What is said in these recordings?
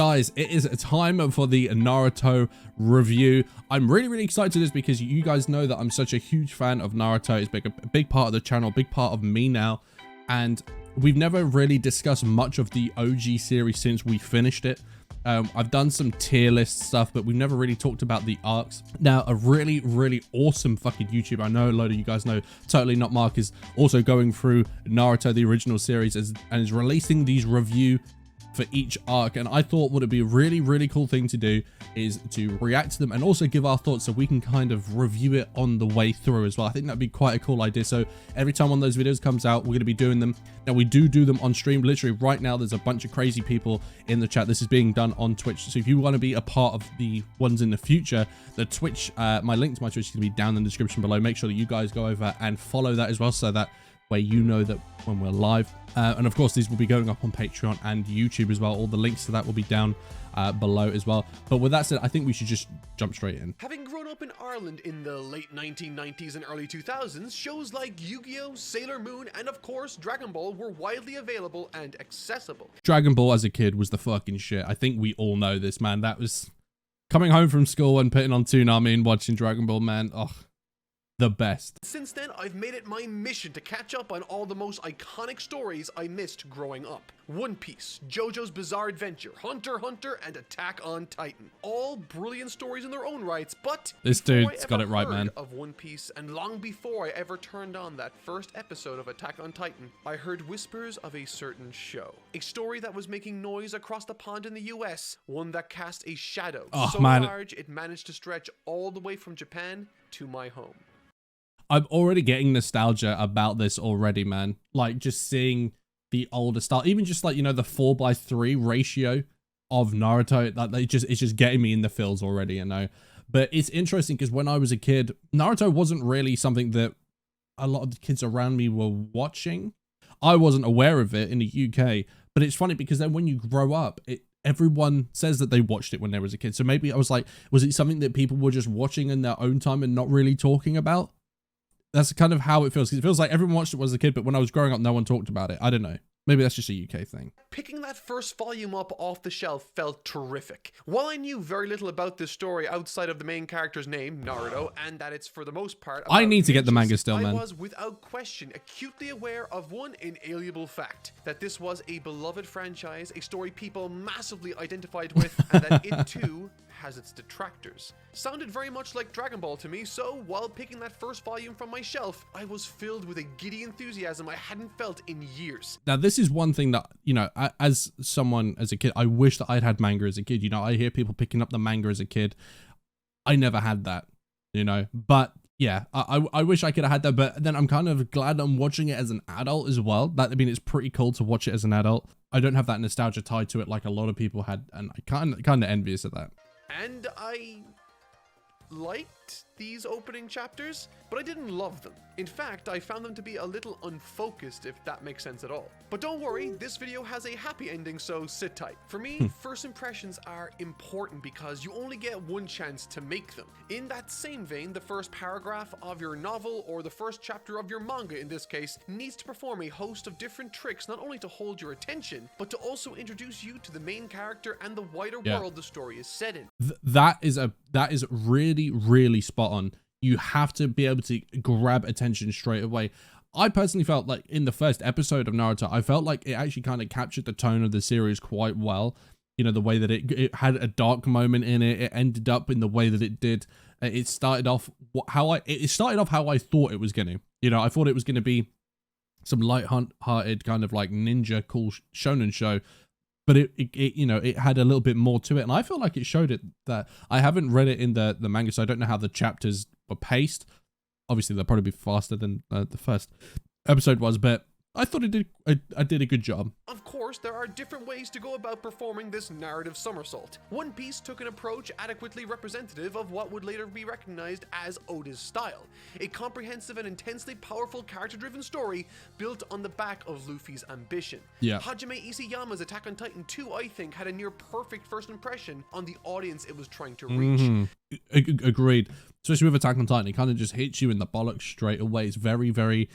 Guys, it is time for the Naruto review. I'm really excited to this because you guys know that I'm such a huge fan of Naruto. It's a big part of the channel, big part of me now. And we've never really discussed much of the OG series since we finished it. I've done some tier list stuff, but we've never really talked about the arcs. Now, a really awesome fucking YouTuber, I know a load of you guys know, Totally Not Mark, is also going through Naruto, the original series, and is releasing these review for each arc. And I thought what would be a really cool thing to do is to react to them and also give our thoughts so we can kind of review it on the way through as well. I think that'd be quite a cool idea. So every time one of those videos comes out, we're going to be doing them. Now, we do them on stream. Literally right now, there's a bunch of crazy people in the chat. This is being done on Twitch. So if you want to be a part of the ones in the future, the Twitch, my link to my Twitch is going to be down in the description below. Make sure that you guys go over and follow that as well, so that way you know that when we're live. And of course, these will be going up on Patreon and YouTube as well. All the links to that will be down below as well. But with that said, I think we should just jump straight in. Having grown up in Ireland in the late 1990s and early 2000s, shows like Yu-Gi-Oh!, Sailor Moon, and of course Dragon Ball were widely available and accessible. Dragon Ball as a kid was the fucking shit. I think we all know this, man. That was coming home from school and putting on Toonami and watching Dragon Ball, man. Oh, the best. Since then, I've made it my mission to catch up on all the most iconic stories I missed growing up. One Piece, JoJo's Bizarre Adventure, Hunter x Hunter, and Attack on Titan. All brilliant stories in their own rights, but this dude's got it right, man. Of One Piece, and long before I ever turned on that first episode of Attack on Titan, I heard whispers of a certain show. A story that was making noise across the pond in the US, one that cast a shadow so large it managed to stretch all the way from Japan to my home. I'm already getting nostalgia about this already, man. Like, just seeing the older style, even just like, you know, the 4:3 ratio of Naruto, that it's just getting me in the feels already, you know. But it's interesting because when I was a kid, Naruto wasn't really something that a lot of the kids around me were watching. I wasn't aware of it in the UK, but it's funny because then when you grow up, everyone says that they watched it when they was a kid. So maybe I was like, was it something that people were just watching in their own time and not really talking about? That's kind of how it feels. It feels like everyone watched it as a kid, but when I was growing up, no one talked about it. I don't know. Maybe that's just a UK thing. Picking that first volume up off the shelf felt terrific. While I knew very little about this story outside of the main character's name, Naruto, and that it's for the most part I need to get the manga still, man. I was without question acutely aware of one inalienable fact, that this was a beloved franchise, a story people massively identified with, and that it too has its detractors. Sounded very much like Dragon Ball to me, so while picking that first volume from my shelf, I was filled with a giddy enthusiasm I hadn't felt in years. Now, this is one thing that, you know, as someone, as a kid, I wish that I'd had manga as a kid. You know, I hear people picking up the manga as a kid. I never had that, you know, but yeah, I wish I could have had that, but then I'm kind of glad I'm watching it as an adult as well. I mean, it's pretty cool to watch it as an adult. I don't have that nostalgia tied to it like a lot of people had, and I kind of envious of that. And I liked these opening chapters, but I didn't love them. In fact, I found them to be a little unfocused, if that makes sense at all. But don't worry, this video has a happy ending, so sit tight. For me, first impressions are important because you only get one chance to make them. In that same vein, the first paragraph of your novel, or the first chapter of your manga in this case, needs to perform a host of different tricks, not only to hold your attention, but to also introduce you to the main character and the wider world the story is set in. That is really spot on. You have to be able to grab attention straight away. I personally felt like in the first episode of Naruto, I felt like it actually kind of captured the tone of the series quite well. You know, the way that it had a dark moment in it. It ended up in the way that it did. It started off how I thought it was going to. You know, I thought it was going to be some light-hearted kind of like ninja cool shonen show. But it you know, it had a little bit more to it, and I feel like it showed it. That I haven't read it in the manga, so I don't know how the chapters were paced. Obviously, they'll probably be faster than the first episode was, but I thought I did a good job. Of course, there are different ways to go about performing this narrative somersault. One Piece took an approach adequately representative of what would later be recognized as Oda's style. A comprehensive and intensely powerful character-driven story built on the back of Luffy's ambition. Yeah. Hajime Isayama's Attack on Titan 2, I think, had a near perfect first impression on the audience it was trying to reach. Agreed. Especially with Attack on Titan, it kind of just hits you in the bollocks straight away. It's very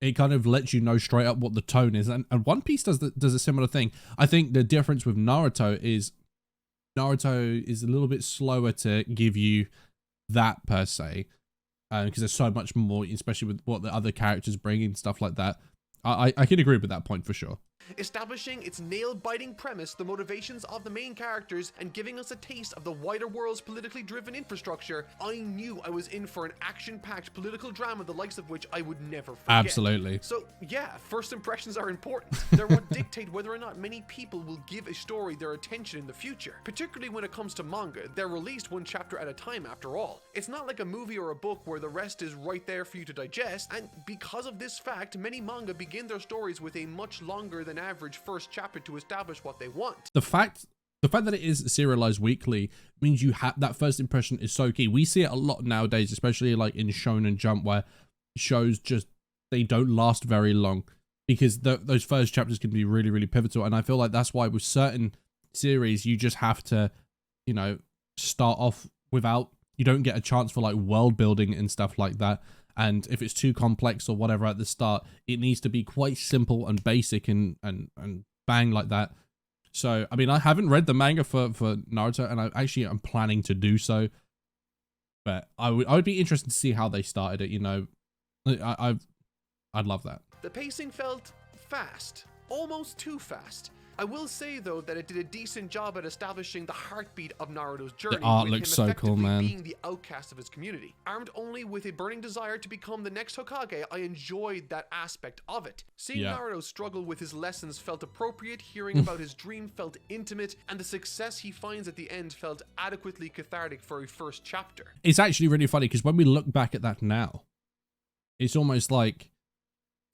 it kind of lets you know straight up what the tone is. And One Piece does a similar thing. I think the difference with Naruto is Naruto is a little bit slower to give you that per se, because there's so much more, especially with what the other characters bring and stuff like that. I can agree with that point for sure. Establishing its nail-biting premise, the motivations of the main characters, and giving us a taste of the wider world's politically driven infrastructure, I knew I was in for an action-packed political drama the likes of which I would never forget. Absolutely. So yeah, first impressions are important. They're what dictate whether or not many people will give a story their attention in the future, particularly when it comes to manga. They're released one chapter at a time after all. It's not like a movie or a book where the rest is right there for you to digest, and because of this fact, many manga begin their stories with a much longer than average first chapter to establish what they want. The fact that it is serialized weekly means you have that first impression is so key. We see it a lot nowadays, especially like in Shonen Jump, where shows just, they don't last very long because those first chapters can be really, really pivotal. And I feel like that's why with certain series, you just have to, you know, start off without, you don't get a chance for like world building and stuff like that. And if it's too complex or whatever at the start, it needs to be quite simple and basic and bang like that. So, I mean, I haven't read the manga for Naruto, and I'm planning to do so. But I would be interested to see how they started it, you know. I'd love that. The pacing felt fast, almost too fast. I will say though that it did a decent job at establishing the heartbeat of Naruto's journey. The art with looks him so cool, man. being the outcast of his community. Armed only with a burning desire to become the next Hokage, I enjoyed that aspect of it. Seeing Naruto struggle with his lessons felt appropriate, hearing about his dream felt intimate, and the success he finds at the end felt adequately cathartic for a first chapter. It's actually really funny because when we look back at that now, it's almost like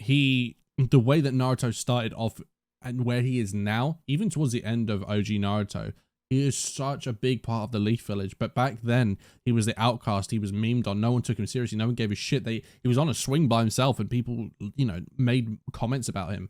the way that Naruto started off and where he is now, even towards the end of OG Naruto, he is such a big part of the Leaf Village. But back then, he was the outcast. He was memed on. No one took him seriously. No one gave a shit. He was on a swing by himself, and people, you know, made comments about him.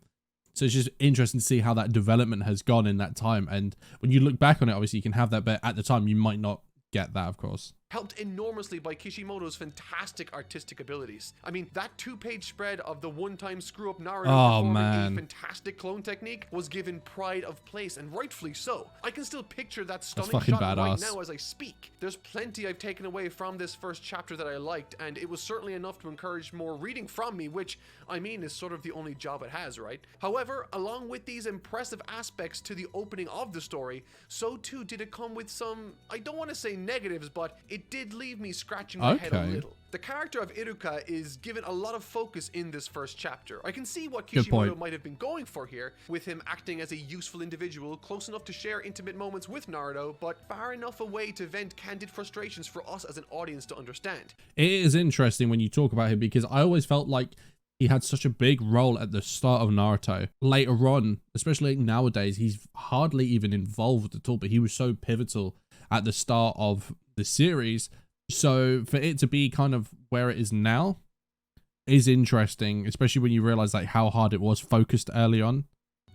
So it's just interesting to see how that development has gone in that time. And when you look back on it, obviously you can have that, but at the time you might not get that, of course. Helped enormously by Kishimoto's fantastic artistic abilities. I mean, that 2-page spread of the one-time screw-up Naruto performing a fantastic clone technique was given pride of place, and rightfully so. I can still picture that stunning shot right now as I speak. There's plenty I've taken away from this first chapter that I liked, and it was certainly enough to encourage more reading from me, which, I mean, is sort of the only job it has, right? However, along with these impressive aspects to the opening of the story, so too did it come with some, I don't want to say negatives, but it did leave me scratching my head a little. The character of Iruka is given a lot of focus in this first chapter. I can see what Kishimoto might have been going for here, with him acting as a useful individual, close enough to share intimate moments with Naruto, but far enough away to vent candid frustrations for us as an audience to understand. It is interesting when you talk about him, because I always felt like he had such a big role at the start of Naruto. Later on, especially nowadays, he's hardly even involved at all, but he was so pivotal at the start of the series. So for it to be kind of where it is now is interesting, especially when you realize like how hard it was focused early on.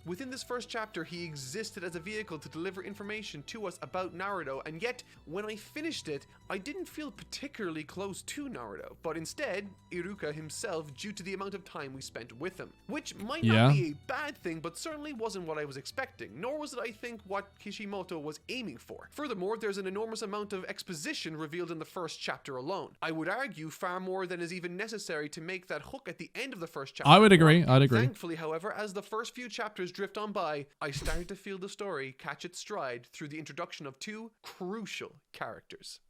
Within this first chapter, he existed as a vehicle to deliver information to us about Naruto, and yet, when I finished it, I didn't feel particularly close to Naruto, but instead, Iruka himself, due to the amount of time we spent with him. Which might not be a bad thing, but certainly wasn't what I was expecting, nor was it, I think, what Kishimoto was aiming for. Furthermore, there's an enormous amount of exposition revealed in the first chapter alone. I would argue far more than is even necessary to make that hook at the end of the first chapter. I would agree, I'd agree. Thankfully, however, as the first few chapters drift on by, I started to feel the story catch its stride through the introduction of two crucial characters.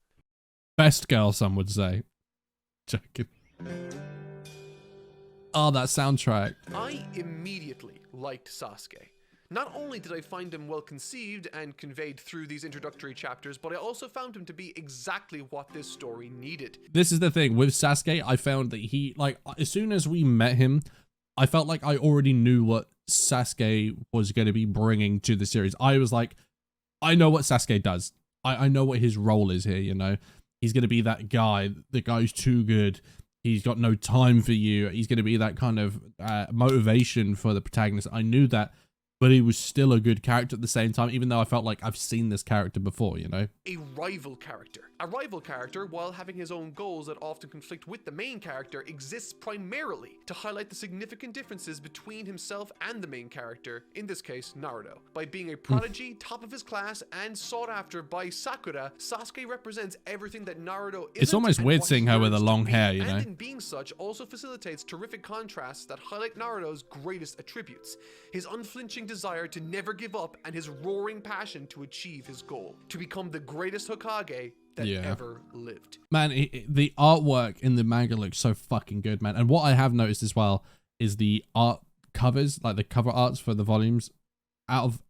Best girl, some would say. Joking. Oh, that soundtrack. I immediately liked Sasuke. Not only did I find him well conceived and conveyed through these introductory chapters, but I also found him to be exactly what this story needed. This is the thing with Sasuke. I found that he, like, as soon as we met him, I felt like I already knew what Sasuke was going to be bringing to the series. I was like, I know what Sasuke does. I know what his role is here, you know. He's going to be that guy. The guy's too good. He's got no time for you. He's going to be that kind of motivation for the protagonist. I knew that but he was still a good character at the same time, even though I felt like I've seen this character before, you know? A rival character. A rival character, while having his own goals that often conflict with the main character, exists primarily to highlight the significant differences between himself and the main character, in this case, Naruto. By being a prodigy, top of his class, and sought after by Sakura, Sasuke represents everything that Naruto isn't. It's almost weird seeing her with the long hair, you know? And in being such, also facilitates terrific contrasts that highlight Naruto's greatest attributes. His unflinching desire to never give up and his roaring passion to achieve his goal. To become the greatest Hokage that ever lived. Man, the artwork in the manga looks so fucking good, man. And what I have noticed as well is the art covers, like the cover arts for the volumes, out of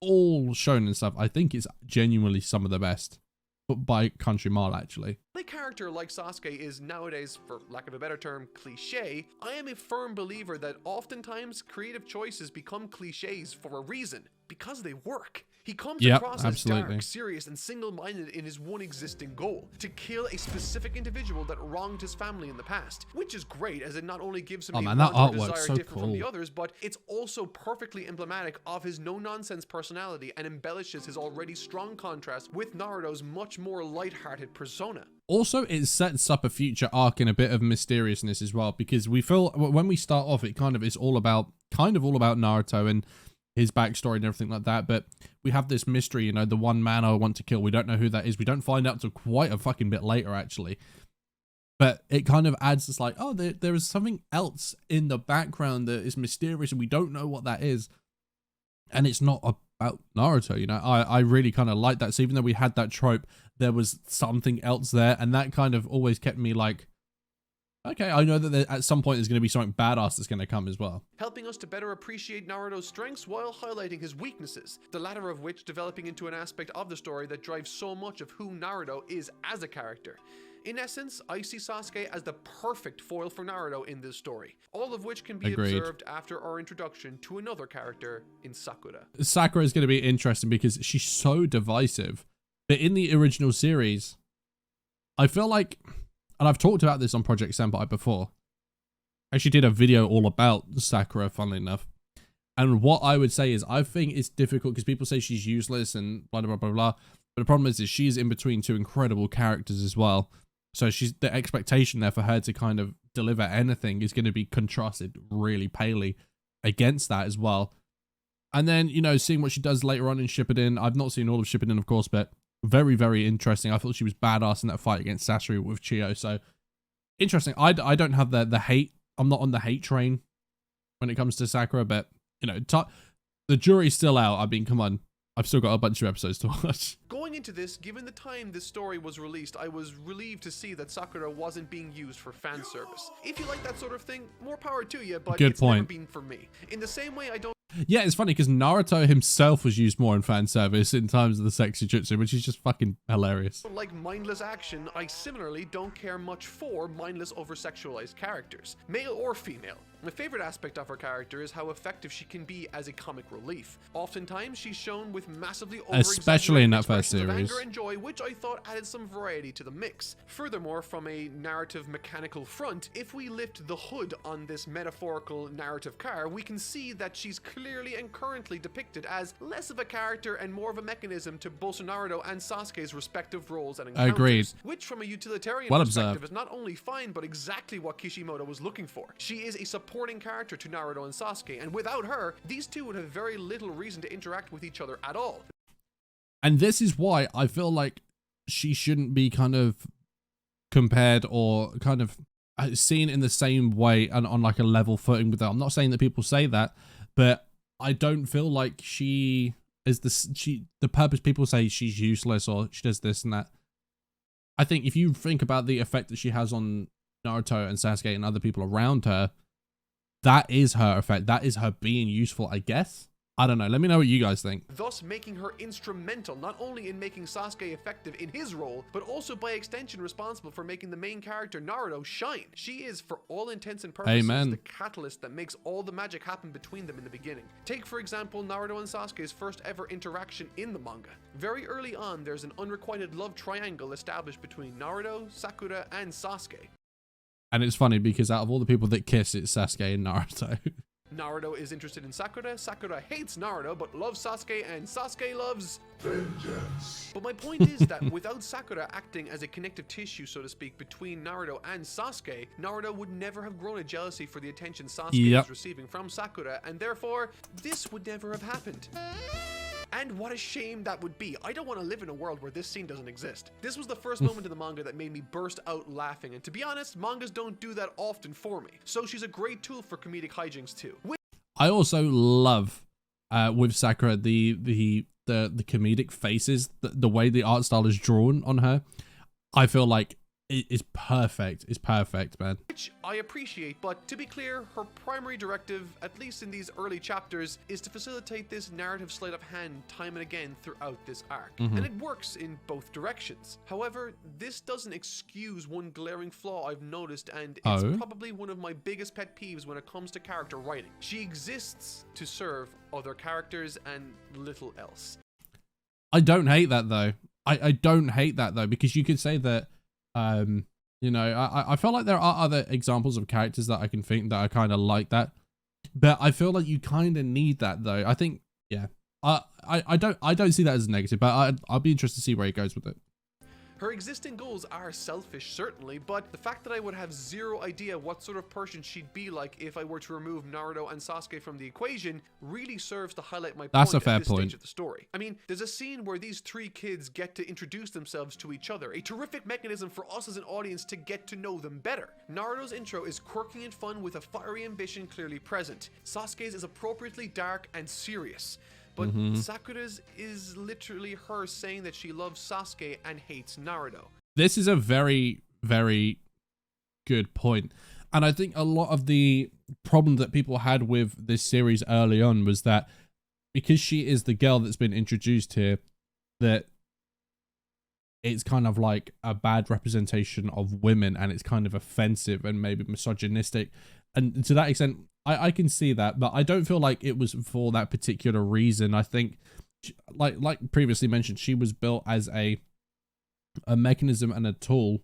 all shonen stuff, I think it's genuinely some of the best. But by country mile, actually. A character like Sasuke is nowadays, for lack of a better term, cliche. I am a firm believer that oftentimes creative choices become cliches for a reason, because they work. He comes across as dark, serious, and single-minded in his one existing goal, to kill a specific individual that wronged his family in the past, which is great as it not only gives him a want or desire different from the others, but it's also perfectly emblematic of his no-nonsense personality and embellishes his already strong contrast with Naruto's much more light-hearted persona. Also, it sets up a future arc in a bit of mysteriousness as well, because we feel when we start off, it kind of is all about Naruto and his backstory and everything like that, but we have this mystery, you know, the one man I want to kill. We don't know who that is. We don't find out till quite a fucking bit later, actually. But it kind of adds this like, oh, there is something else in the background that is mysterious and we don't know what that is. And it's not about Naruto, you know. I really kind of like that. So even though we had that trope, there was something else there, and that kind of always kept me like, okay, I know that at some point there's going to be something badass that's going to come as well. Helping us to better appreciate Naruto's strengths while highlighting his weaknesses, the latter of which developing into an aspect of the story that drives so much of who Naruto is as a character. In essence, I see Sasuke as the perfect foil for Naruto in this story, all of which can be observed after our introduction to another character in Sakura. Sakura is going to be interesting because she's so divisive, but in the original series, I feel like, and I've talked about this on Project SENPAI before, I actually did a video all about Sakura, funnily enough, and what I would say is I think it's difficult because people say she's useless and blah, blah, blah, blah, but the problem is she's in between two incredible characters as well. So the expectation there for her to kind of deliver anything is going to be contrasted really palely against that as well. And then, you know, seeing what she does later on in Shippuden. I've not seen all of Shippuden, of course, but very, very interesting. I thought she was badass in that fight against Sasori with Chiyo. So interesting. I don't have the hate. I'm not on the hate train when it comes to Sakura, but, you know, the jury's still out. I mean, come on. I've still got a bunch of episodes to watch. Going into this, given the time this story was released, I was relieved to see that Sakura wasn't being used for fan service. If you like that sort of thing, more power to you, but it's never been for me. In the same way, I don't... Yeah, it's funny because Naruto himself was used more in fan service in times of the sexy jutsu, which is just fucking hilarious. Like mindless action, I similarly don't care much for mindless over-sexualized characters, male or female. My favorite aspect of her character is how effective she can be as a comic relief. Oftentimes, she's shown with massively especially in that first series, of anger and joy, which I thought added some variety to the mix. Furthermore, from a narrative mechanical front, if we lift the hood on this metaphorical narrative car, we can see that she's clearly and currently depicted as less of a character and more of a mechanism to bolster Naruto and Sasuke's respective roles and encounters. Agreed. Which, from a utilitarian well perspective, is not only fine, but exactly what Kishimoto was looking for. She is a supporting character to Naruto and Sasuke, and without her, these two would have very little reason to interact with each other at all. And this is why I feel like she shouldn't be kind of compared or kind of seen in the same way and on like a level footing with her. I'm not saying that people say that, but I don't feel like she is the purpose people say she's useless or she does this and that. I think if you think about the effect that she has on Naruto and Sasuke and other people around her, that is her effect. That is her being useful, I guess. I don't know. Let me know what you guys think. Thus making her instrumental, not only in making Sasuke effective in his role, but also by extension responsible for making the main character Naruto shine. She is, for all intents and purposes, the catalyst that makes all the magic happen between them in the beginning. Take, for example, Naruto and Sasuke's first ever interaction in the manga. Very early on, there's an unrequited love triangle established between Naruto, Sakura, and Sasuke. And it's funny because out of all the people that kiss, it's Sasuke and Naruto. Naruto is interested in Sakura, Sakura hates Naruto but loves Sasuke, and Sasuke loves vengeance. But my point is that without Sakura acting as a connective tissue, so to speak, between Naruto and Sasuke, Naruto would never have grown a jealousy for the attention Sasuke is receiving from Sakura, and therefore, this would never have happened. And what a shame that would be. I don't want to live in a world where this scene doesn't exist. This was the first moment in the manga that made me burst out laughing, and to be honest, mangas don't do that often for me. So she's a great tool for comedic hijinks too. I also love with Sakura the comedic faces, the way the art style is drawn on her. I feel like it is perfect. It's perfect, man. Which I appreciate, but to be clear, her primary directive, at least in these early chapters, is to facilitate this narrative sleight of hand time and again throughout this arc. And it works in both directions. However, this doesn't excuse one glaring flaw I've noticed, and it's probably one of my biggest pet peeves when it comes to character writing. She exists to serve other characters and little else. I don't hate that though. I don't hate that though, because you could say that you know, I feel like there are other examples of characters that I can think that are kind of like that, but I feel like you kind of need that though. I think, yeah, I don't see that as a negative, but I'll be interested to see where he goes with it. Her existing goals are selfish, certainly, but the fact that I would have zero idea what sort of person she'd be like if I were to remove Naruto and Sasuke from the equation really serves to highlight my point at this stage of the story. I mean, there's a scene where these three kids get to introduce themselves to each other, a terrific mechanism for us as an audience to get to know them better. Naruto's intro is quirky and fun with a fiery ambition clearly present. Sasuke's is appropriately dark and serious. But Sakura's is literally her saying that she loves Sasuke and hates Naruto. This is a very, very good point. And I think a lot of the problem that people had with this series early on was that because she is the girl that's been introduced here, that it's kind of like a bad representation of women, and it's kind of offensive and maybe misogynistic. And to that extent, I can see that, but I don't feel like it was for that particular reason. I think, like previously mentioned, she was built as a mechanism and a tool,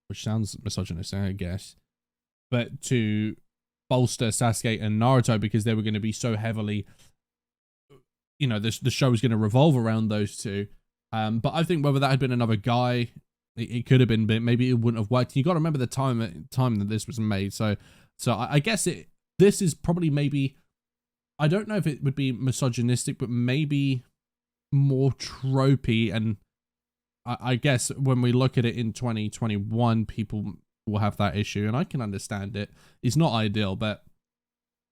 which sounds misogynistic, I guess, but to bolster Sasuke and Naruto because they were going to be so heavily, you know, the show was going to revolve around those two. But I think whether that had been another guy, it could have been, but maybe it wouldn't have worked. You got to remember the time that this was made. So I guess this is probably maybe, I don't know if it would be misogynistic, but maybe more tropey. And I guess when we look at it in 2021, people will have that issue, and I can understand it. It's not ideal, but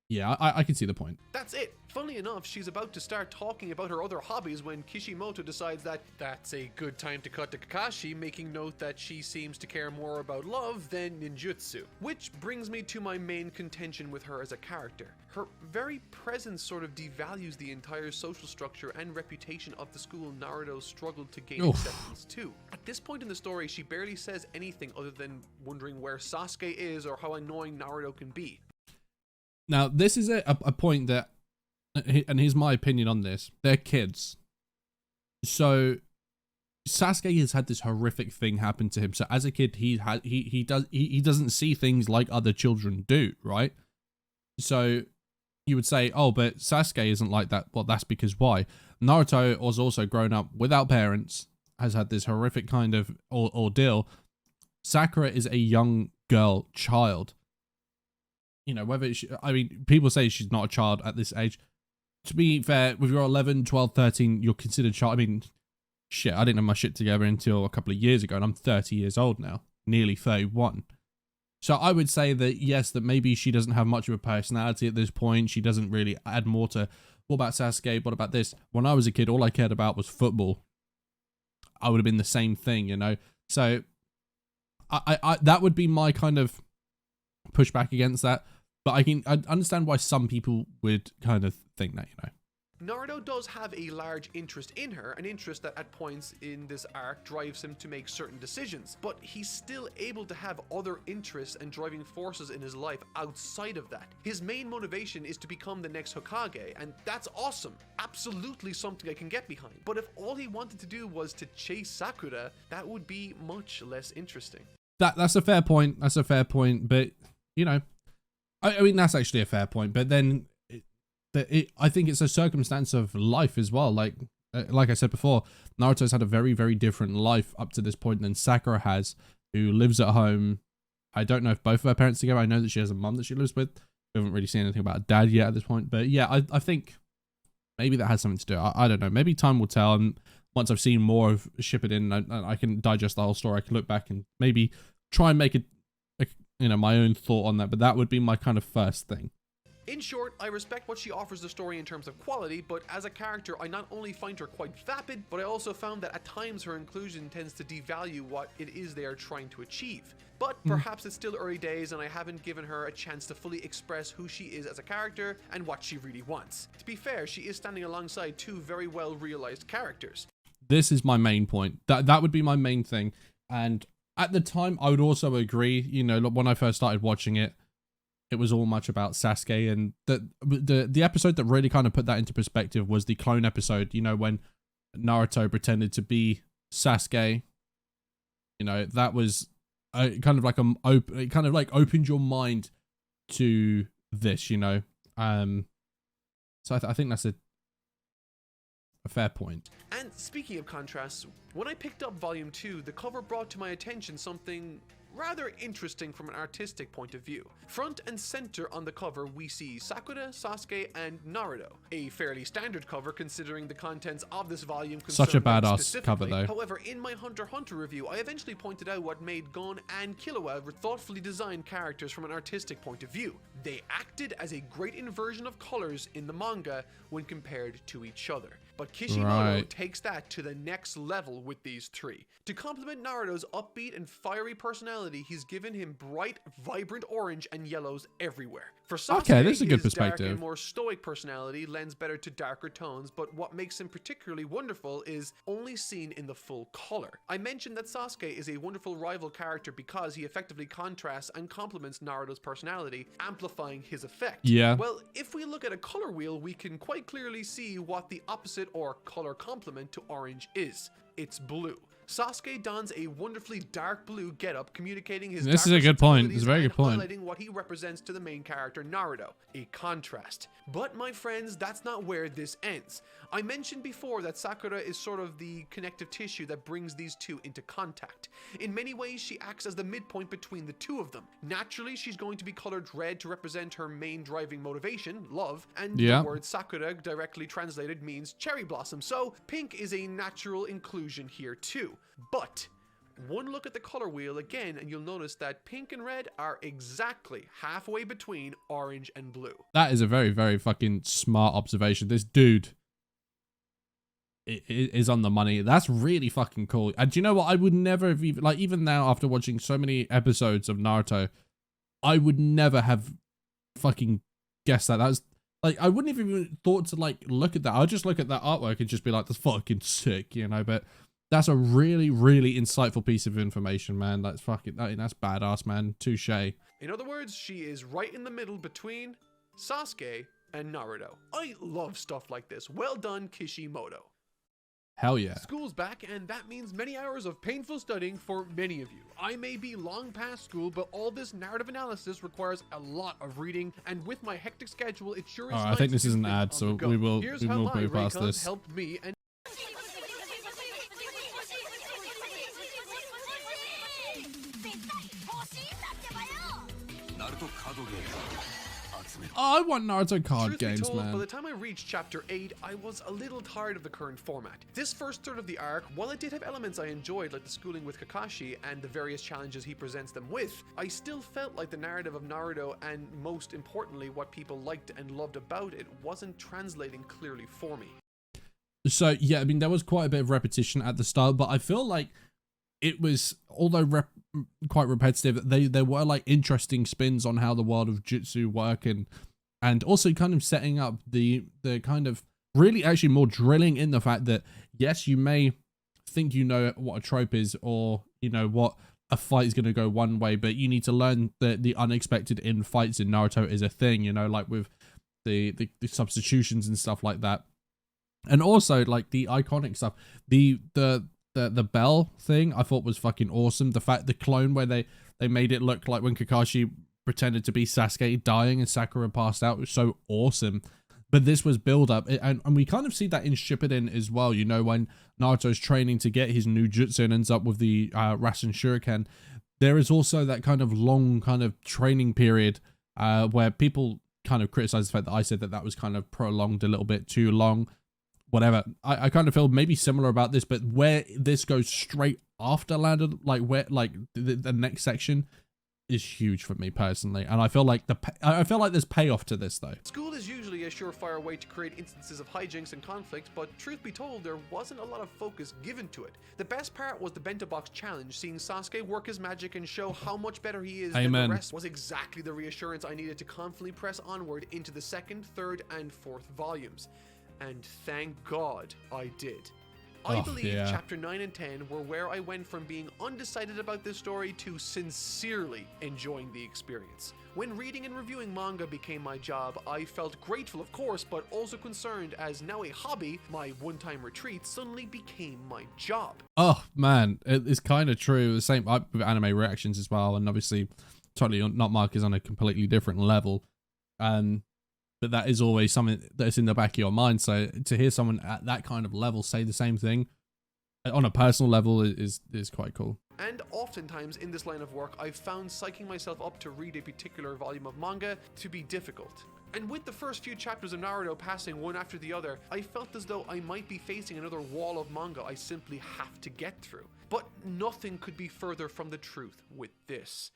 yeah, I can see the point. That's it. Funnily enough, she's about to start talking about her other hobbies when Kishimoto decides that that's a good time to cut to Kakashi, making note that she seems to care more about love than ninjutsu. Which brings me to my main contention with her as a character. Her very presence sort of devalues the entire social structure and reputation of the school Naruto struggled to gain acceptance to. At this point in the story, she barely says anything other than wondering where Sasuke is or how annoying Naruto can be. Now, this is a point that, and here's my opinion on this, they're kids. So Sasuke has had this horrific thing happen to him. So as a kid, he doesn't see things like other children do, right? So you would say, oh, but Sasuke isn't like that. Well, that's because why? Naruto was also grown up without parents, has had this horrific kind of ordeal. Sakura is a young girl, child. You know, whether she, I mean, people say she's not a child at this age. To be fair, with your 11, 12, 13, you're considered child. I mean, shit, I didn't have my shit together until a couple of years ago, and I'm 30 years old now, nearly 31. So I would say that, yes, that maybe she doesn't have much of a personality at this point. She doesn't really add more to, what about Sasuke? What about this? When I was a kid, all I cared about was football. I would have been the same thing, you know? So I that would be my kind of pushback against that. But I understand why some people would kind of think that, you know. Naruto does have a large interest in her, an interest that at points in this arc drives him to make certain decisions, but he's still able to have other interests and driving forces in his life outside of that. His main motivation is to become the next Hokage, and that's awesome. Absolutely something I can get behind. But if all he wanted to do was to chase Sakura, that would be much less interesting. That's a fair point. That's a fair point, but, you know, I mean, that's actually a fair point, but then I think it's a circumstance of life as well. Like I said before, Naruto's had a very, very different life up to this point than Sakura has, who lives at home. I don't know if both of her parents together. I know that she has a mum that she lives with. We haven't really seen anything about a dad yet at this point, but yeah, I think maybe that has something to do. I don't know. Maybe time will tell, and once I've seen more of Shippuden, I can digest the whole story. I can look back and maybe try and make my own thought on that, but that would be my kind of first thing. In short, I respect what she offers the story in terms of quality, but as a character, I not only find her quite vapid, but I also found that at times her inclusion tends to devalue what it is they are trying to achieve. But perhaps it's still early days and I haven't given her a chance to fully express who she is as a character and what she really wants. To be fair, she is standing alongside two very well realized characters. This is my main point. That would be my main thing. And at the time, I would also agree, you know, when I first started watching it, it was all much about Sasuke, and the episode that really kind of put that into perspective was the clone episode, you know, when Naruto pretended to be Sasuke. You know, that was kind of like it kind of like opened your mind to this, you know. So I think that's a fair point. And speaking of contrasts, when I picked up Volume 2, the cover brought to my attention something rather interesting from an artistic point of view. Front and center on the cover, we see Sakura, Sasuke, and Naruto. A fairly standard cover considering the contents of this volume. Such a badass cover though. However, in my Hunter x Hunter review, I eventually pointed out what made Gon and Killua were thoughtfully designed characters from an artistic point of view. They acted as a great inversion of colors in the manga when compared to each other. But Kishimoto takes that to the next level with these three. To complement Naruto's upbeat and fiery personality, he's given him bright, vibrant orange and yellows everywhere. For Sasuke, this is a good his dark perspective. and more stoic personality lends better to darker tones, but what makes him particularly wonderful is only seen in the full color. I mentioned that Sasuke is a wonderful rival character because he effectively contrasts and complements Naruto's personality, amplifying his effect. Yeah. Well, if we look at a color wheel, we can quite clearly see what the opposite or color complement to orange is. It's blue. Sasuke dons a wonderfully dark blue getup, communicating his This is a good point. It's a very good point. Highlighting what he represents to the main character Naruto, a contrast. But my friends, that's not where this ends. I mentioned before that Sakura is sort of the connective tissue that brings these two into contact. In many ways, she acts as the midpoint between the two of them. Naturally, she's going to be colored red to represent her main driving motivation, love, and the word Sakura directly translated means cherry blossom, so pink is a natural inclusion here too. But one look at the color wheel again and you'll notice that pink and red are exactly halfway between orange and blue. That is a very, very fucking smart observation. This dude is on the money. That's really fucking cool. And do you know what? I would never have even, like, even now after watching so many episodes of Naruto, I would never have fucking guessed that. That was like, I wouldn't have even thought to like look at that. I'd just look at that artwork and just be like, that's fucking sick, you know, but that's a really, really insightful piece of information, man. That's fucking, that's badass, man. Touche. In other words, she is right in the middle between Sasuke and Naruto. I love stuff like this. Well done, Kishimoto. Hell yeah. School's back, and that means many hours of painful studying for many of you. I may be long past school, but all this narrative analysis requires a lot of reading, and with my hectic schedule, it sure is nice. I think this is an ad, so we will move past this. Helped me and I want Naruto card Truth games, be told, man. By the time I reached chapter 8, I was a little tired of the current format. This first third of the arc, while it did have elements I enjoyed, like the schooling with Kakashi and the various challenges he presents them with, I still felt like the narrative of Naruto, and most importantly, what people liked and loved about it, wasn't translating clearly for me. So, yeah, I mean, there was quite a bit of repetition at the start, but I feel like it was, although quite repetitive, there were like interesting spins on how the world of Jutsu work, and also kind of setting up the kind of really actually more drilling in the fact that, yes, you may think you know what a trope is, or you know what a fight is going to go one way, but you need to learn that the unexpected in fights in Naruto is a thing, you know, like with the substitutions and stuff like that. And also like the iconic stuff, the bell thing I thought was fucking awesome. The clone where they made it look like when Kakashi pretended to be Sasuke dying and Sakura passed out. It was so awesome. But this was build up, and we kind of see that in Shippuden as well. You know, when Naruto's training to get his new jutsu and ends up with the Rasen Shuriken, there is also that kind of long kind of training period where people kind of criticize the fact that I said that that was kind of prolonged a little bit too long. Whatever. I kind of feel maybe similar about this, but where this goes straight after Land, like where like the next section is huge for me personally, and I feel like there's payoff to this though. School is usually a surefire way to create instances of hijinks and conflict, but truth be told, there wasn't a lot of focus given to it. The best part was the bento box challenge. Seeing Sasuke work his magic and show how much better he is than the rest was exactly the reassurance I needed to confidently press onward into the second, third, and fourth volumes. And thank God I did. I believe chapter 9 and 10 were where I went from being undecided about this story to sincerely enjoying the experience. When reading and reviewing manga became my job, I felt grateful of course, but also concerned as now a hobby, my one-time retreat suddenly became my job. Oh man, it's kind of true. The same with anime reactions as well, and obviously totally not Mark is on a completely different level. But that is always something that's in the back of your mind. So to hear someone at that kind of level say the same thing on a personal level is quite cool. And oftentimes in this line of work, I've found psyching myself up to read a particular volume of manga to be difficult. And with the first few chapters of Naruto passing one after the other, I felt as though I might be facing another wall of manga I simply have to get through. But nothing could be further from the truth with this.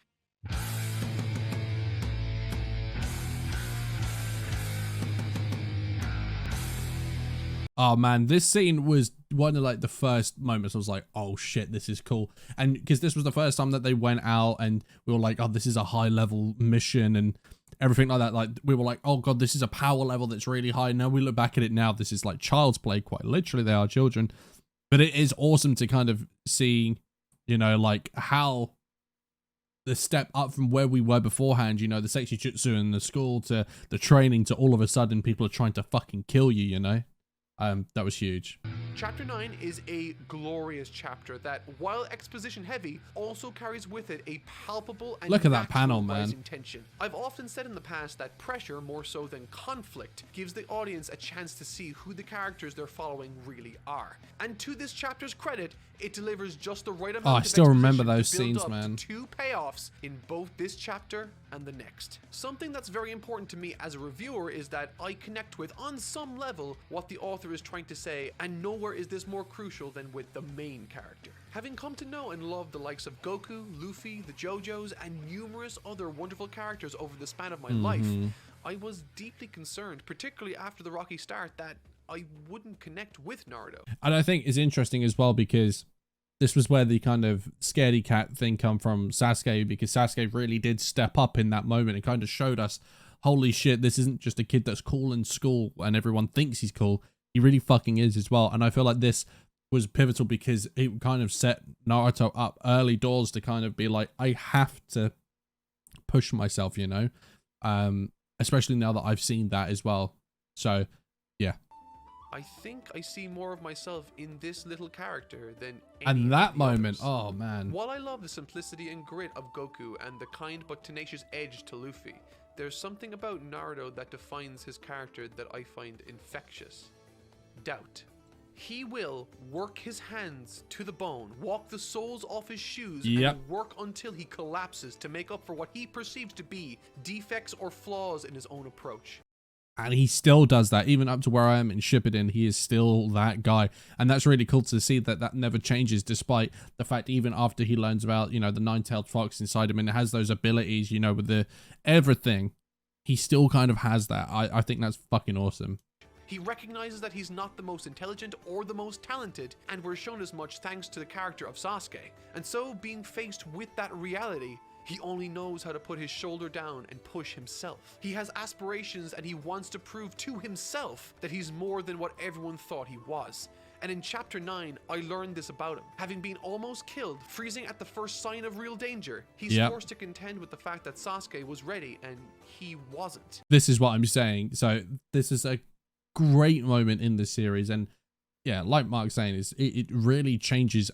Oh man, this scene was one of like the first moments I was like, oh shit, this is cool. And because this was the first time that they went out and we were like, oh, this is a high level mission and everything like that. Like we were like, oh god, this is a power level that's really high. Now we look back at it now, this is like child's play, quite literally they are children. But it is awesome to kind of see, you know, like how the step up from where we were beforehand, you know, the sexy jutsu and the school to the training to all of a sudden people are trying to fucking kill you, you know? That was huge. Chapter 9 is a glorious chapter that, while exposition heavy, also carries with it a palpable and look at that panel, man. Tension. I've often said in the past that pressure, more so than conflict, gives the audience a chance to see who the characters they're following really are. And to this chapter's credit, it delivers just the right amount of I still remember those to build scenes, up man. to two payoffs in both this chapter and the next. Something that's very important to me as a reviewer is that I connect with, on some level, what the author is trying to say, and nowhere is this more crucial than with the main character. Having come to know and love the likes of Goku, Luffy, the JoJos, and numerous other wonderful characters over the span of my life, I was deeply concerned, particularly after the rocky start, that I wouldn't connect with Naruto. And I think it's interesting as well because this was where the kind of scaredy cat thing come from Sasuke, because Sasuke really did step up in that moment and kind of showed us, holy shit, this isn't just a kid that's cool in school and everyone thinks he's cool. He really fucking is as well. And I feel like this was pivotal because it kind of set Naruto up early doors to kind of be like, I have to push myself, you know, especially now that I've seen that as well. So yeah. I think I see more of myself in this little character than any and that of the moment, others. oh man. While I love the simplicity and grit of Goku and the kind but tenacious edge to Luffy, there's something about Naruto that defines his character that I find infectious. Doubt. He will work his hands to the bone, walk the soles off his shoes, and work until he collapses to make up for what he perceives to be defects or flaws in his own approach. And he still does that, even up to where I am in Shippuden, he is still that guy. And that's really cool to see that that never changes, despite the fact even after he learns about, you know, the nine-tailed fox inside him and has those abilities, you know, with the everything, he still kind of has that. I think that's fucking awesome. He recognizes that he's not the most intelligent or the most talented, and we're shown as much thanks to the character of Sasuke. And so, being faced with that reality, he only knows how to put his shoulder down and push himself. He has aspirations and he wants to prove to himself that he's more than what everyone thought he was. And in chapter 9, I learned this about him. Having been almost killed, freezing at the first sign of real danger, he's forced to contend with the fact that Sasuke was ready and he wasn't. This is what I'm saying. So this is a great moment in this series. And yeah, like Mark's saying, it really changes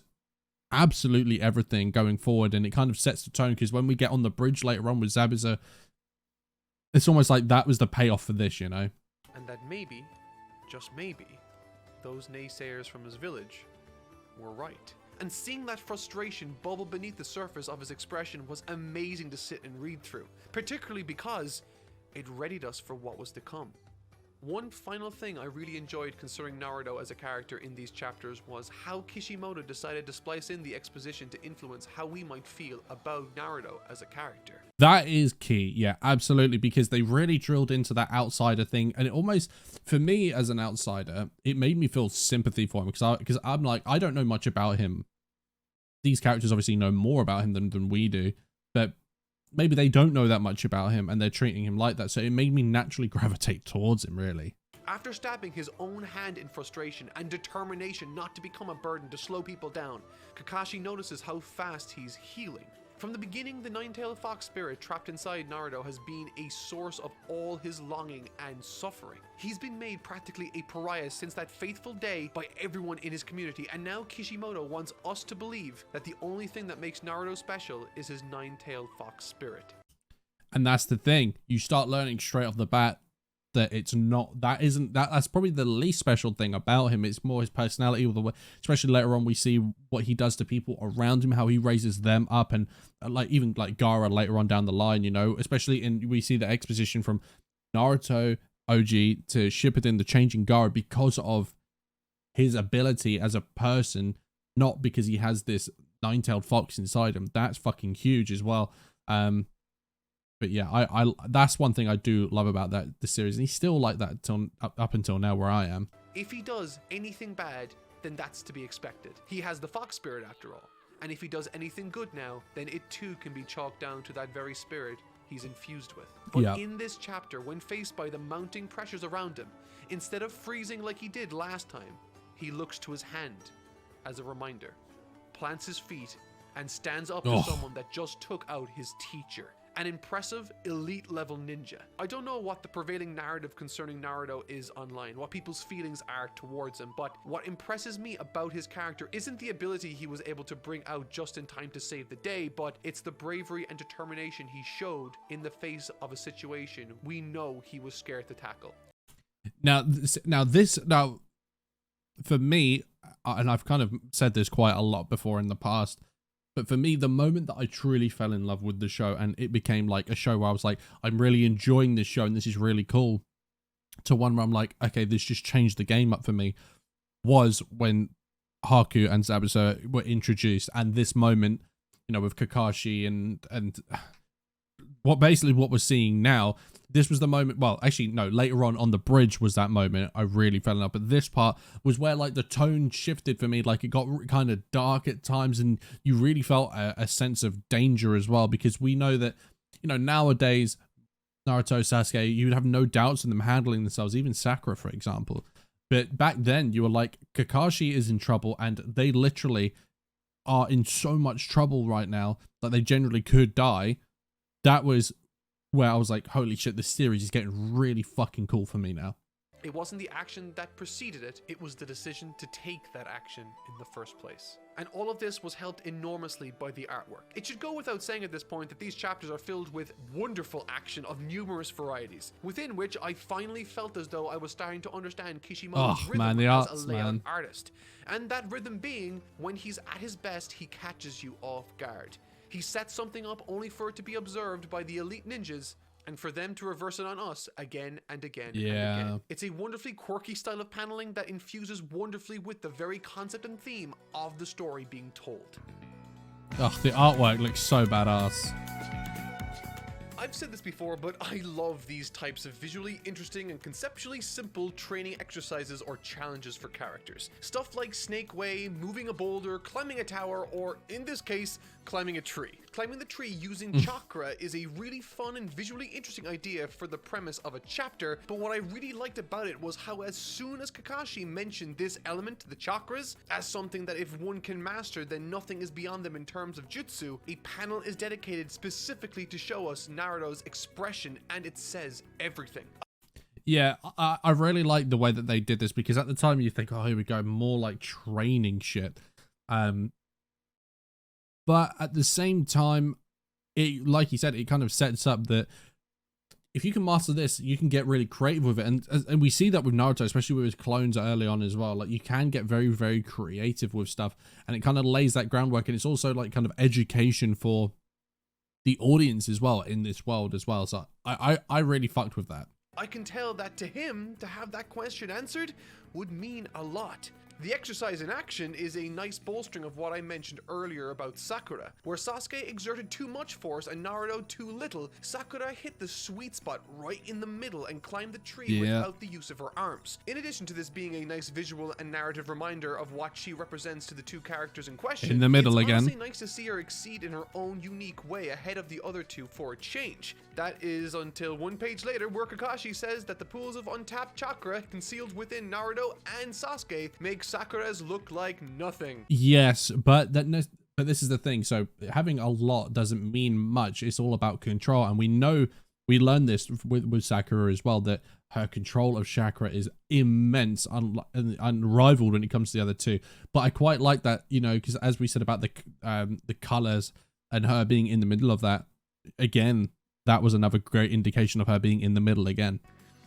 absolutely everything going forward, and it kind of sets the tone, because when we get on the bridge later on with Zabuza, it's almost like that was the payoff for this, you know? And that maybe, just maybe, those naysayers from his village were right. And seeing that frustration bubble beneath the surface of his expression was amazing to sit and read through, particularly because it readied us for what was to come. One final thing I really enjoyed concerning Naruto as a character in these chapters was how Kishimoto decided to splice in the exposition to influence how we might feel about Naruto as a character. That is key, yeah, absolutely, because they really drilled into that outsider thing, and it almost, for me as an outsider, it made me feel sympathy for him, because I'm like, I don't know much about him. These characters obviously know more about him than we do, but maybe they don't know that much about him and they're treating him like that, so it made me naturally gravitate towards him, really. After stabbing his own hand in frustration and determination not to become a burden to slow people down, Kakashi notices how fast he's healing. From the beginning, the nine-tailed fox spirit trapped inside Naruto has been a source of all his longing and suffering. He's been made practically a pariah since that fateful day by everyone in his community, and now Kishimoto wants us to believe that the only thing that makes Naruto special is his nine-tailed fox spirit. And that's the thing. You start learning straight off the bat that it's not, that's probably the least special thing about him. It's more his personality, or the way, especially later on we see what he does to people around him, how he raises them up, and like even like Gaara later on down the line, you know, especially we see the exposition from Naruto OG to Shippuden, the changing Gaara, because of his ability as a person, not because he has this nine-tailed fox inside him. That's fucking huge as well. But yeah, I that's one thing I do love about the series, and he's still like that up until now where I am. If he does anything bad, then that's to be expected. He has the fox spirit after all. And if he does anything good now, then it too can be chalked down to that very spirit he's infused with. But in this chapter, when faced by the mounting pressures around him, instead of freezing like he did last time, he looks to his hand as a reminder, plants his feet, and stands up to someone that just took out his teacher. An impressive, elite-level ninja. I don't know what the prevailing narrative concerning Naruto is online, what people's feelings are towards him, but what impresses me about his character isn't the ability he was able to bring out just in time to save the day, but it's the bravery and determination he showed in the face of a situation we know he was scared to tackle. Now, for me, and I've kind of said this quite a lot before in the past, but for me, the moment that I truly fell in love with the show and it became like a show where I was like, I'm really enjoying this show and this is really cool, to one where I'm like, okay, this just changed the game up for me, was when Haku and Zabuza were introduced. And this moment, you know, with Kakashi and what we're seeing now, this was the moment, well, actually, no, later on the bridge was that moment I really fell in love. But this part was where, like, the tone shifted for me. Like, it got kind of dark at times, and you really felt a sense of danger as well, because we know that, you know, nowadays, Naruto, Sasuke, you would have no doubts in them handling themselves, even Sakura, for example. But back then, you were like, Kakashi is in trouble, and they literally are in so much trouble right now that they generally could die. That was where I was like, holy shit, this series is getting really fucking cool for me now. It wasn't the action that preceded it, it was the decision to take that action in the first place. And all of this was helped enormously by the artwork. It should go without saying at this point that these chapters are filled with wonderful action of numerous varieties, within which I finally felt as though I was starting to understand Kishimoto's rhythm as a layout artist. And that rhythm being, when he's at his best, he catches you off guard. He sets something up only for it to be observed by the elite ninjas, and for them to reverse it on us again and again and again. It's a wonderfully quirky style of paneling that infuses wonderfully with the very concept and theme of the story being told. Ugh, the artwork looks so badass. I've said this before, but I love these types of visually interesting and conceptually simple training exercises or challenges for characters. Stuff like Snake Way, moving a boulder, climbing a tower, or in this case, climbing a tree. Climbing the tree using chakra is a really fun and visually interesting idea for the premise of a chapter, but what I really liked about it was how as soon as Kakashi mentioned this element, the chakras, as something that if one can master, then nothing is beyond them in terms of jutsu, a panel is dedicated specifically to show us Naruto's expression, and it says everything. Yeah, I really like the way that they did this, because at the time you think, oh, here we go, more like training shit. But at the same time, it, like you said, it kind of sets up that if you can master this, you can get really creative with it. And we see that with Naruto, especially with his clones early on as well. Like, you can get very, very creative with stuff, and it kind of lays that groundwork. And it's also like kind of education for the audience as well in this world as well. So I really fucked with that. I can tell that to him, to have that question answered would mean a lot. The exercise in action is a nice bolstering of what I mentioned earlier about Sakura. Where Sasuke exerted too much force and Naruto too little, Sakura hit the sweet spot right in the middle and climbed the tree without the use of her arms. In addition to this being a nice visual and narrative reminder of what she represents to the two characters in question, in the middle it's again. honestly nice to see her exceed in her own unique way ahead of the other two for a change. That is until one page later where Kakashi says that the pools of untapped chakra concealed within Naruto and Sasuke make Sakura's look like nothing. Yes, but this is the thing. So having a lot doesn't mean much. It's all about control, and we learned this with Sakura as well, that her control of chakra is immense, unrivaled when it comes to the other two. But I quite like that, you know, because as we said about the colors and her being in the middle of that, again, that was another great indication of her being in the middle again.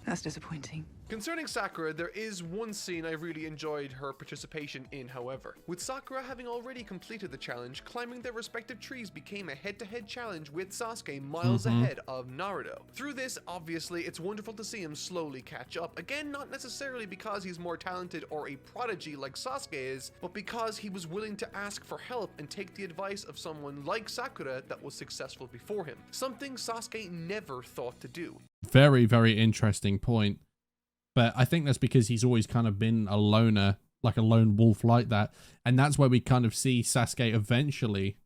That's disappointing. Concerning Sakura, there is one scene I really enjoyed her participation in, however. With Sakura having already completed the challenge, climbing their respective trees became a head-to-head challenge with Sasuke miles ahead of Naruto. Through this, obviously, it's wonderful to see him slowly catch up. Again, not necessarily because he's more talented or a prodigy like Sasuke is, but because he was willing to ask for help and take the advice of someone like Sakura that was successful before him. Something Sasuke never thought to do. Very, very interesting point. But I think that's because he's always kind of been a loner, like a lone wolf like that. And that's where we kind of see Sasuke eventually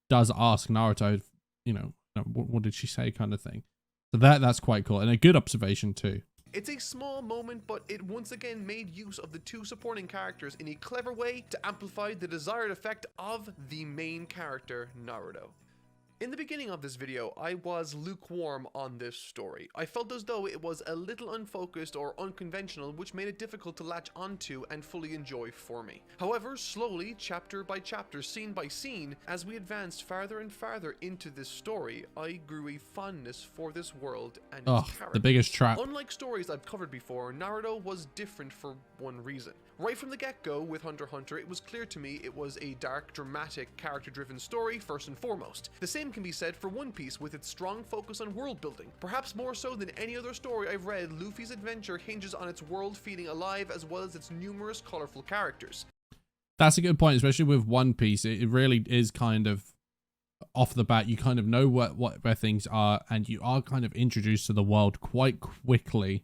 does ask Naruto, you know, what did she say kind of thing. So that's quite cool. And a good observation too. It's a small moment, but it once again made use of the two supporting characters in a clever way to amplify the desired effect of the main character, Naruto. In the beginning of this video, I was lukewarm on this story. I felt as though it was a little unfocused or unconventional, which made it difficult to latch onto and fully enjoy for me. However, slowly, chapter by chapter, scene by scene, as we advanced farther and farther into this story, I grew a fondness for this world and its character. The biggest trap. Unlike stories I've covered before, Naruto was different for one reason. Right from the get-go with Hunter x Hunter, it was clear to me it was a dark, dramatic, character-driven story first and foremost. The same can be said for One Piece with its strong focus on world building. Perhaps more so than any other story I've read, Luffy's adventure hinges on its world feeling alive as well as its numerous colorful characters. That's a good point, especially with One Piece. It really is kind of off the bat. You kind of know where things are, and you are kind of introduced to the world quite quickly.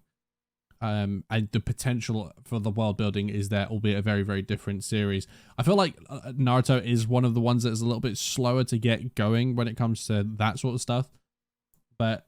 And the potential for the world building is there, albeit a very, very different series. I feel like Naruto is one of the ones that's a little bit slower to get going when it comes to that sort of stuff. But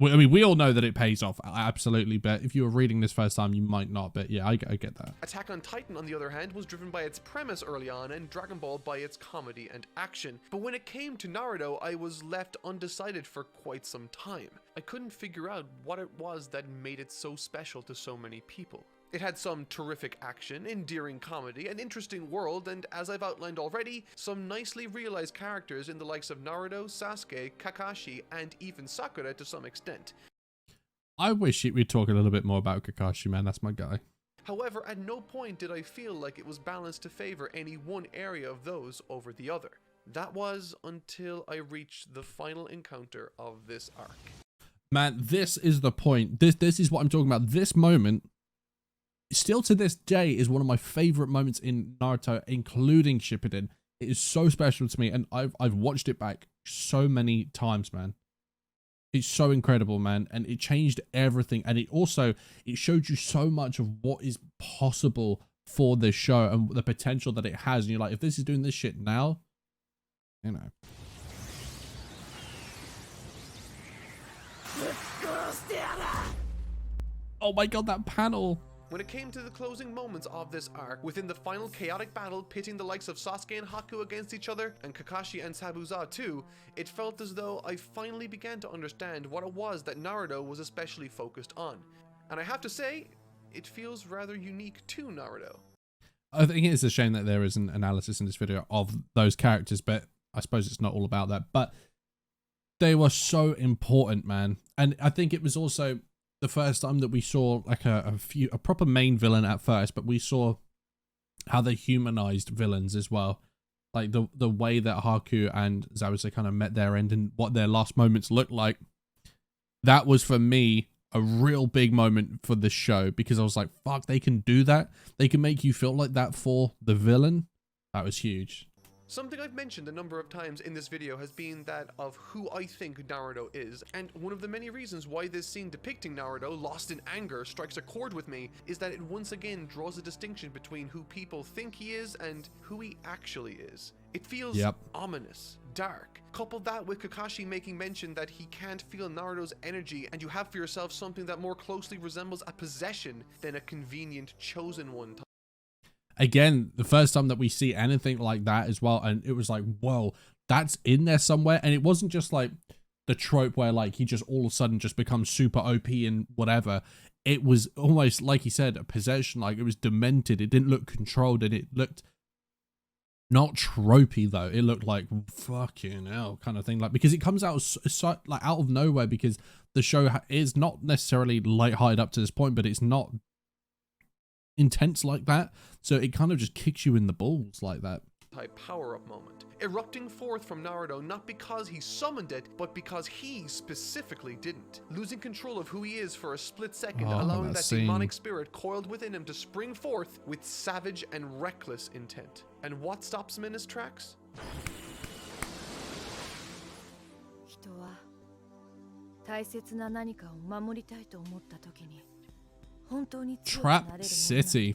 I mean, we all know that it pays off, absolutely. But if you were reading this first time, you might not. But yeah, I get that. Attack on Titan, on the other hand, was driven by its premise early on, and Dragon Ball by its comedy and action. But when it came to Naruto, I was left undecided for quite some time. I couldn't figure out what it was that made it so special to so many people. It had some terrific action, endearing comedy, an interesting world, and as I've outlined already, some nicely realized characters in the likes of Naruto, Sasuke, Kakashi, and even Sakura to some extent. I wish we'd talk a little bit more about Kakashi, man. That's my guy. However, at no point did I feel like it was balanced to favor any one area of those over the other. That was until I reached the final encounter of this arc. Man, this is the point. This is what I'm talking about. This moment, still to this day, is one of my favorite moments in Naruto, including Shippuden. It is so special to me, and I've watched it back so many times, man. It's so incredible, man, and it changed everything. And it showed you so much of what is possible for this show and the potential that it has. And you're like, if this is doing this shit now, you know. Oh my god, that panel. When it came to the closing moments of this arc, within the final chaotic battle pitting the likes of Sasuke and Haku against each other, and Kakashi and Sabuza too, it felt as though I finally began to understand what it was that Naruto was especially focused on. And I have to say, it feels rather unique to Naruto. I think it's a shame that there is an analysis in this video of those characters, but I suppose it's not all about that. But they were so important, man. And I think it was also the first time that we saw like a proper main villain at first, but we saw how they humanized villains as well. Like the way that Haku and Zabuza kind of met their end and what their last moments looked like. That was for me a real big moment for this show, because I was like, fuck, they can do that. They can make you feel like that for the villain. That was huge. Something I've mentioned a number of times in this video has been that of who I think Naruto is, and one of the many reasons why this scene depicting Naruto lost in anger strikes a chord with me is that it once again draws a distinction between who people think he is and who he actually is. It feels ominous, dark. Couple that with Kakashi making mention that he can't feel Naruto's energy, and you have for yourself something that more closely resembles a possession than a convenient chosen one. Again, the first time that we see anything like that as well, and it was like, whoa, that's in there somewhere. And it wasn't just like the trope where like he just all of a sudden just becomes super OP and whatever. It was almost like he said, a possession. Like it was demented. It didn't look controlled, and it looked not tropey though. It looked like fucking hell kind of thing. Like, because it comes out so, like out of nowhere, because the show is not necessarily lighthearted up to this point, but it's not intense like that, so it kind of just kicks you in the balls like that. Type power-up moment, erupting forth from Naruto not because he summoned it, but because he specifically didn't, losing control of who he is for a split second, allowing that demonic spirit coiled within him to spring forth with savage and reckless intent. And what stops him in his tracks? Trap City.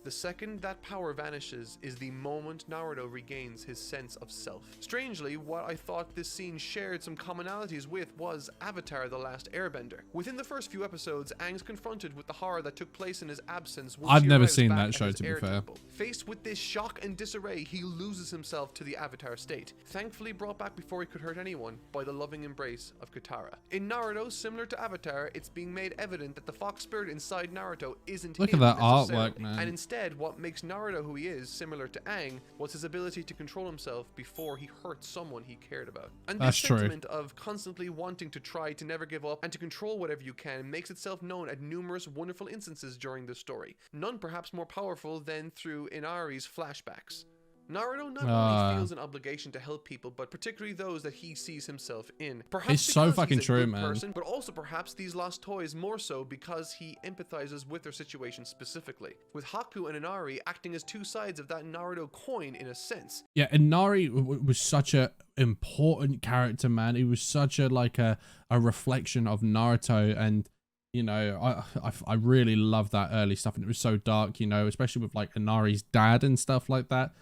The second that power vanishes is the moment Naruto regains his sense of self. Strangely, what I thought this scene shared some commonalities with was Avatar: The Last Airbender. Within the first few episodes, Aang's confronted with the horror that took place in his absence. I've never seen that show, to be fair. Faced with this shock and disarray, he loses himself to the Avatar state, thankfully brought back before he could hurt anyone by the loving embrace of Katara. In Naruto, similar to Avatar, it's being made evident that the fox spirit inside Naruto isn't Look at that artwork, man. And instead, what makes Naruto who he is, similar to Aang, was his ability to control himself before he hurt someone he cared about. And this sentiment of constantly wanting to try to never give up and to control whatever you can makes itself known at numerous wonderful instances during this story, none perhaps more powerful than through Inari's flashbacks. Naruto not only feels an obligation to help people, but particularly those that he sees himself in. Perhaps it's so fucking true, man. Person, but also perhaps these lost toys more so because he empathizes with their situation specifically, with Haku and Inari acting as two sides of that Naruto coin in a sense. Yeah, Inari was such a important character, man. He was such a like a reflection of Naruto, and you know, I really love that early stuff, and it was so dark, you know, especially with like Inari's dad and stuff like that.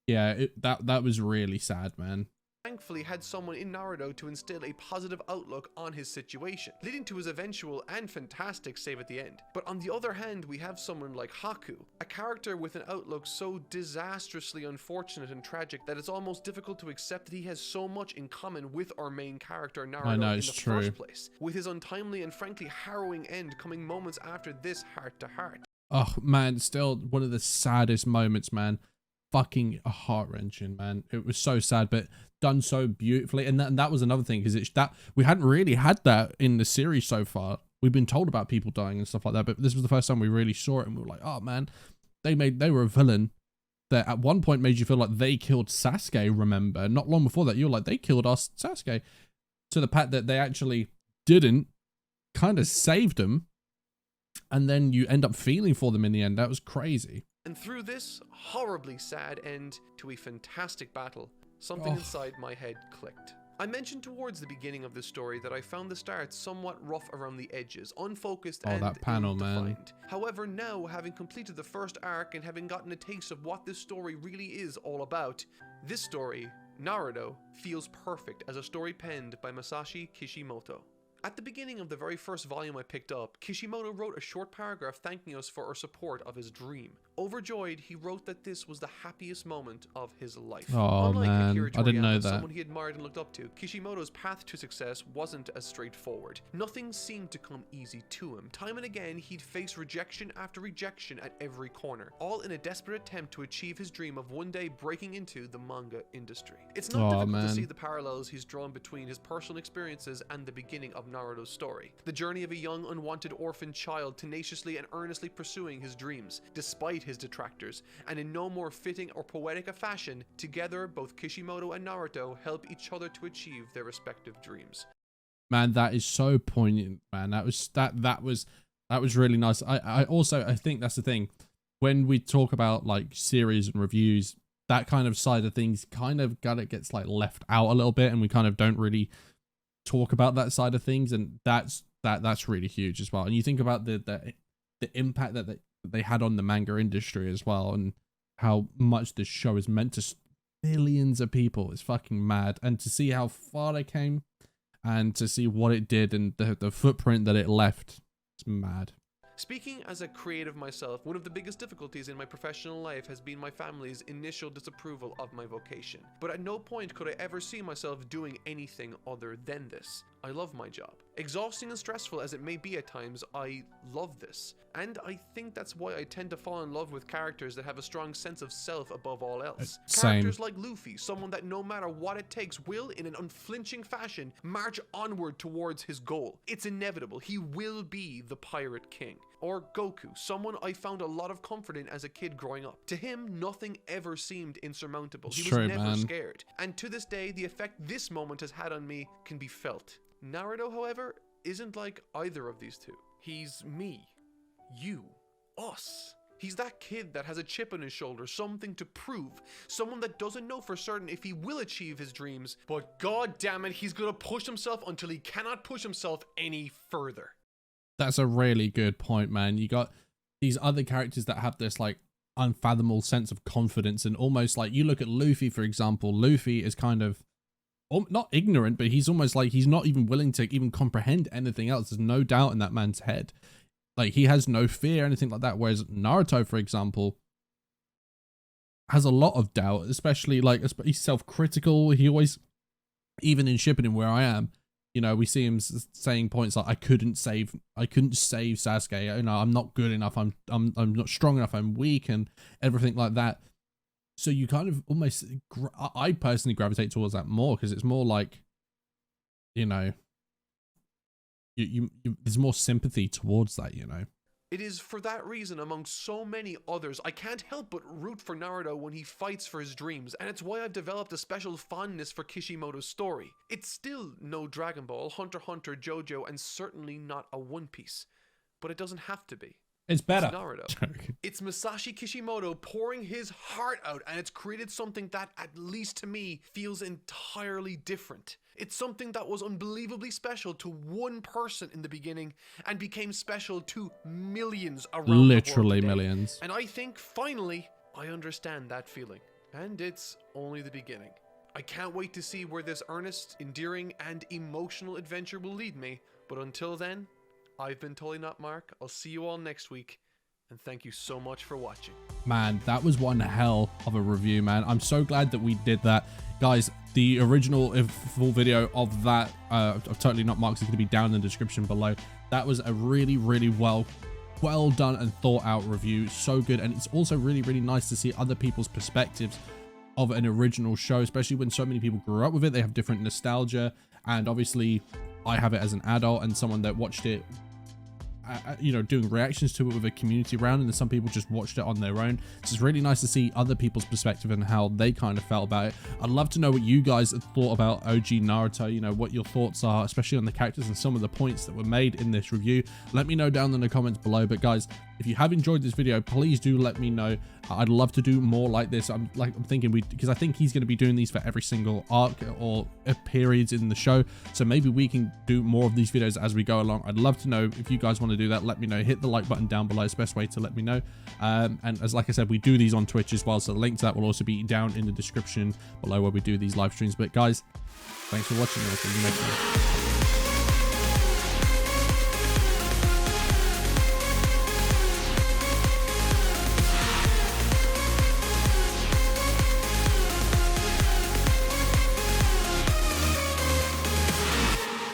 Yeah, that was really sad, man. Thankfully had someone in Naruto to instill a positive outlook on his situation, leading to his eventual and fantastic save at the end. But on the other hand, we have someone like Haku, a character with an outlook so disastrously unfortunate and tragic that it's almost difficult to accept that he has so much in common with our main character Naruto in the first place, with his untimely and frankly harrowing end coming moments after this heart-to-heart. Oh man, still one of the saddest moments, man. Fucking heart-wrenching, man. It was so sad, but done so beautifully. And that was another thing, because it's that we hadn't really had that in the series so far. We've been told about people dying and stuff like that, but this was the first time we really saw it, and we were like, oh man, they were a villain that at one point made you feel like they killed Sasuke. Remember, not long before that, you were like, they killed us Sasuke, to the fact that they actually didn't, kind of saved them, and then you end up feeling for them in the end. That was crazy. And through this horribly sad end to a fantastic battle, something inside my head clicked. I mentioned towards the beginning of this story that I found the start somewhat rough around the edges, unfocused and that panel, man. However, now, having completed the first arc and having gotten a taste of what this story really is all about, this story, Naruto, feels perfect as a story penned by Masashi Kishimoto. At the beginning of the very first volume I picked up, Kishimoto wrote a short paragraph thanking us for our support of his dream. Overjoyed, he wrote that this was the happiest moment of his life. Oh Unlike man, Akira I didn't know Toriyama, that. someone he admired and looked up to, Kishimoto's path to success wasn't as straightforward. Nothing seemed to come easy to him. Time and again, he'd face rejection after rejection at every corner, all in a desperate attempt to achieve his dream of one day breaking into the manga industry. It's not difficult to see the parallels he's drawn between his personal experiences and the beginning of Naruto's story. The journey of a young, unwanted orphan child tenaciously and earnestly pursuing his dreams, despite his detractors, and in no more fitting or poetic a fashion, together both Kishimoto and Naruto help each other to achieve their respective dreams. Man, that is so poignant, man. That was really nice. I think that's the thing. When we talk about like series and reviews, that kind of side of things kind of gets like left out a little bit, and we kind of don't really talk about that side of things, and that's really huge as well. And you think about the impact that they had on the manga industry as well, and how much this show is meant to billions of people. It's fucking mad. And to see how far they came and to see what it did and the footprint that it left, it's mad. Speaking as a creative myself, one of the biggest difficulties in my professional life has been my family's initial disapproval of my vocation. But at no point could I ever see myself doing anything other than this. I love my job. Exhausting and stressful as it may be at times, I love this. And I think that's why I tend to fall in love with characters that have a strong sense of self above all else. Characters like Luffy, someone that no matter what it takes will, in an unflinching fashion, march onward towards his goal. It's inevitable. He will be the Pirate King. Or Goku, someone I found a lot of comfort in as a kid growing up. To him, nothing ever seemed insurmountable. He was never scared. And to this day, the effect this moment has had on me can be felt. Naruto, however, isn't like either of these two. He's me, you, us. He's that kid that has a chip on his shoulder, something to prove, someone that doesn't know for certain if he will achieve his dreams, but god damn it, he's gonna push himself until he cannot push himself any further. That's a really good point, man. You got these other characters that have this like unfathomable sense of confidence, and almost like you look at Luffy, for example. Luffy is kind of not ignorant, but he's almost like he's not even willing to even comprehend anything else. There's no doubt in that man's head. Like he has no fear, anything like that. Whereas Naruto, for example, has a lot of doubt, especially like he's self-critical. He always, even in Shippuden where I am, you know, we see him saying points like, I couldn't save Sasuke. You know, I'm not good enough. I'm not strong enough. I'm weak, and everything like that. So you kind of almost, I personally gravitate towards that more, because it's more like, you know, you there's more sympathy towards that, you know. It is for that reason, among so many others, I can't help but root for Naruto when he fights for his dreams, and it's why I've developed a special fondness for Kishimoto's story. It's still no Dragon Ball, Hunter x Hunter, JoJo, and certainly not a One Piece. But it doesn't have to be. It's better. It's Naruto. It's Masashi Kishimoto pouring his heart out, and it's created something that, at least to me, feels entirely different. It's something that was unbelievably special to one person in the beginning and became special to millions around the world. Literally millions. And I think, finally, I understand that feeling. And it's only the beginning. I can't wait to see where this earnest, endearing, and emotional adventure will lead me. But until then, I've been Totally Not Mark. I'll see you all next week. And thank you so much for watching. Man, that was one hell of a review, man. I'm so glad that we did that. Guys, the original full video of that, of Totally Not Marked, is going to be down in the description below. That was a really, really well done and thought out review. So good. And it's also really, really nice to see other people's perspectives of an original show, especially when so many people grew up with it. They have different nostalgia. And obviously, I have it as an adult and someone that watched it, you know, doing reactions to it with a community around, and then some people just watched it on their own. So it's really nice to see other people's perspective and how they kind of felt about it. I'd love to know what you guys thought about OG Naruto, you know, what your thoughts are, especially on the characters and some of the points that were made in this review. Let me know down in the comments below. But guys, if you have enjoyed this video, please do let me know. I'd love to do more like this. I'm thinking because I think he's going to be doing these for every single arc or periods in the show. So maybe we can do more of these videos as we go along. I'd love to know if you guys want to do that. Let me know. Hit the like button down below. It's the best way to let me know. And as like I said, we do these on Twitch as well. So the link to that will also be down in the description below where we do these live streams. But guys, thanks for watching. I'll see you next time.